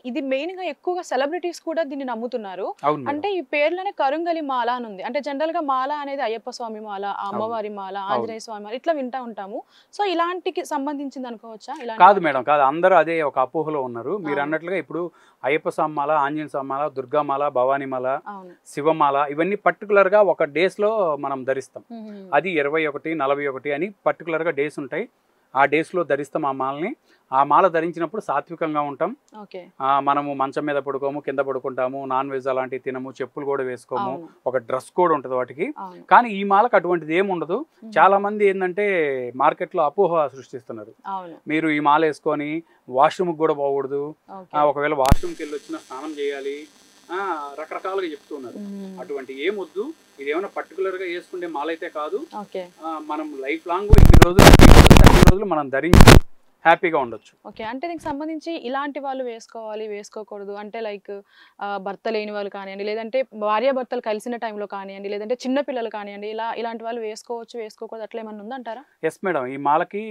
ఇది మెయిన్ గా ఎక్కువగా సెలబ్రిటీస్ కూడా దీన్ని నమ్ముతున్నారు. అవును మేడం. అంటే ఈ పేర్లోనే కరుంగలి మాల అని ఉంది. అంటే జనరల్ గా మాల అనేది అయ్యప్ప స్వామి మాల, ఆ అవును. అమ్మవారి మాల, అవును. ఆంజనేయ స్వామి మాల ఇట్లా వింటా ఉంటాము. సో ఇలాంటికి సంబంధించింది అనుకోవచ్చా? ఇలాంటి కాదు వాటికి? మేడం, కాదు. అందరూ అదే ఒక అపోహలో ఉన్నారు. మీరు అవును. అన్నట్లుగా ఇప్పుడు అయ్యప్ప స్వామి మాల, ఆంజనేయ స్వామి మాల, దుర్గామాల, భవానీమాల, అవును. శివమాల ఇవన్నీ పర్టికులర్గా ఒక డేస్లో మనం ధరిస్తాం. హుహుహు. అది 21, 41 అని పర్టికులర్గా డేస్ ఉంటాయి. ఆ డేస్లో ధరిస్తాం ఆ మాలని. ఆ మాల ధరించినప్పుడు సాత్వికంగా ఉంటాం. ఓకే. మనము మంచం మీద పడుకోము, కింద పడుకుంటాము, నాన్ వెజ్ అలాంటివి తినము, చెప్పులు కూడా వేసుకోము, అవును. ఒక డ్రెస్ కోడ్ ఉంటుంది వాటికి. అవును. కానీ ఈ మాలకు అటువంటిది ఏమి ఉండదు. చాలా మంది ఏంటంటే మార్కెట్లో అపోహ సృష్టిస్తున్నారు. అవును. మీరు ఈ మాల వేసుకొని వాష్రూమ్కి కూడా పోకూడదు, ఓకే. ఒకవేళ వాష్రూమ్కి వెళ్ళి వచ్చినా స్నానం చేయాలి, రకరకాలుగా చెప్తున్నారు. అటువంటి ఏమొద్దు. ఇది ఏమైనా పర్టికులర్గా వేసుకునే మాల అయితే కాదు. ఓకే. మనం లైఫ్ లాంగ్ ఇన్ని రోజులు అన్ని రోజులు మనం ధరించి హ్యాపీగా ఉండొచ్చు. ఓకే. అంటే దీనికి సంబంధించి ఇలాంటి వాళ్ళు వేసుకోవాలి, వేసుకోకూడదు అంటే లైక్ భర్త లేని వాళ్ళు కానియండి, లేదంటే భార్యాభర్తలు కలిసిన టైంలో కానియండి, లేదంటే చిన్న పిల్లలు కానియండి, ఇలాంటి వాళ్ళు వేసుకోవచ్చు, వేసుకోకూడదు అట్లా ఏమన్నా ఉందంటారా? ఎస్ మేడం, ఈ మాలకి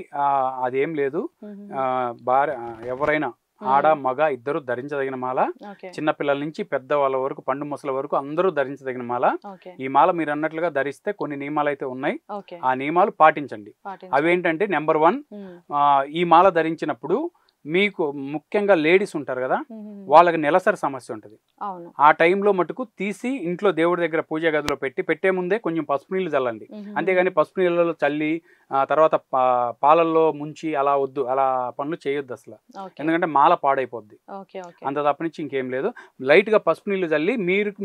అదేం లేదు. హుహుహు. భార్య ఎవరైనా ఆడ మగ ఇద్దరు ధరించదగిన మాల. ఓకే. చిన్నపిల్లల నుంచి పెద్దవాళ్ళ వరకు, పండు ముసల వరకు అందరూ ధరించదగిన మాల. ఓకే. ఈ మాల మీరు అన్నట్లుగా ధరిస్తే కొన్ని నియమాలు అయితే ఉన్నాయి. ఓకే. ఆ నియమాలు పాటించండి. పాటించాలి. అవేంటంటే నెంబర్ 1, హ్మ్. ఈ మాల ధరించినప్పుడు మీకు ముఖ్యంగా లేడీస్ ఉంటారు కదా, హుహుహు. వాళ్ళకి నెలసరి సమస్య ఉంటుంది. అవును. ఆ టైంలో మటుకు తీసి ఇంట్లో దేవుడి దగ్గర పూజ గదిలో పెట్టే ముందే కొంచెం పసుపు నీళ్ళు చల్లండి. హుహుహు. అంతేగాని పసుపు నీళ్ళలో చల్లి తర్వాత పాలల్లో ముంచి అలా వద్దు, అలా పనులు చేయొద్దు అసలు. ఓకే. ఎందుకంటే మాల పాడైపోద్ది. ఓకే. ఓకే. అంత తప్పనించి ఇంకేం లేదు. లైట్గా పసుపు నీళ్ళు చల్లి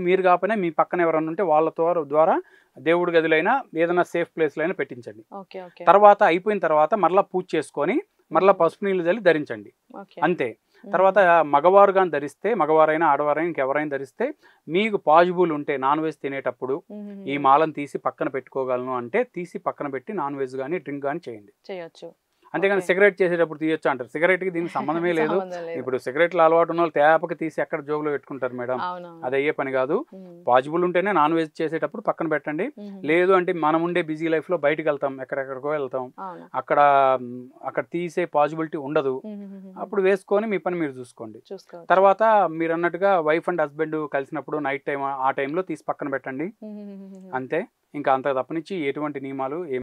మీరు కాకపోయినా మీ పక్కన ఎవరైనా ఉంటే వాళ్ళ ద్వారా దేవుడి గదిలో అయినా ఏదైనా సేఫ్ ప్లేస్లో అయినా పెట్టించండి. ఓకే. ఓకే. తర్వాత అయిపోయిన తర్వాత మరలా పూజ చేసుకొని మరలా పసుపు నీళ్ళు చల్లి ధరించండి. ఓకే. అంతే. తర్వాత మగవారు కానీ ధరిస్తే, మగవారైనా ఆడవారైనా ఇంకెవరైనా ధరిస్తే, మీకు పాజిబుల్ ఉంటే నాన్ వెజ్ తినేటప్పుడు హుహుహు. ఈ మాలను తీసి పక్కన పెట్టుకోగలను అంటే తీసి పక్కన పెట్టి నాన్ వెజ్ కానీ డ్రింక్ కానీ చేయండి. చేయొచ్చు. అంతేగాని ఓకే. సిగరెట్ చేసేటప్పుడు తీయొచ్చు అంటారు. సిగరెట్కి దీనికి సంబంధమే లేదు. సంబంధం లేదు. ఇప్పుడు సిగరెట్లు అలవాటు ఉన్న వాళ్ళు తేపకి తీసి ఎక్కడ జోబులో పెట్టుకుంటారు మేడం. అవునవును. అది అయ్యే పని కాదు. పాజిబుల్ ఉంటేనే నాన్ వెజ్ చేసేటప్పుడు పక్కన పెట్టండి. హుహుహు. లేదు అంటే మనం ఉండే బిజీ లైఫ్లో బయటకు వెళ్తాం, ఎక్కడెక్కడికో వెళ్తాం, అవును. అక్కడ తీసే పాజిబిలిటీ ఉండదు. హుహుహుహు. అప్పుడు వేసుకొని మీ పని మీరు చూసుకోండి. చూసుకోవచ్చు. తర్వాత మీరు అన్నట్టుగా వైఫ్ అండ్ హస్బెండ్ కలిసినప్పుడు నైట్ టైం ఆ టైంలో తీసి పక్కన పెట్టండి. హుహుహుహుహు. అంతే. ఇంకా అంత తప్పనిచ్చి ఎటువంటి నియమాలు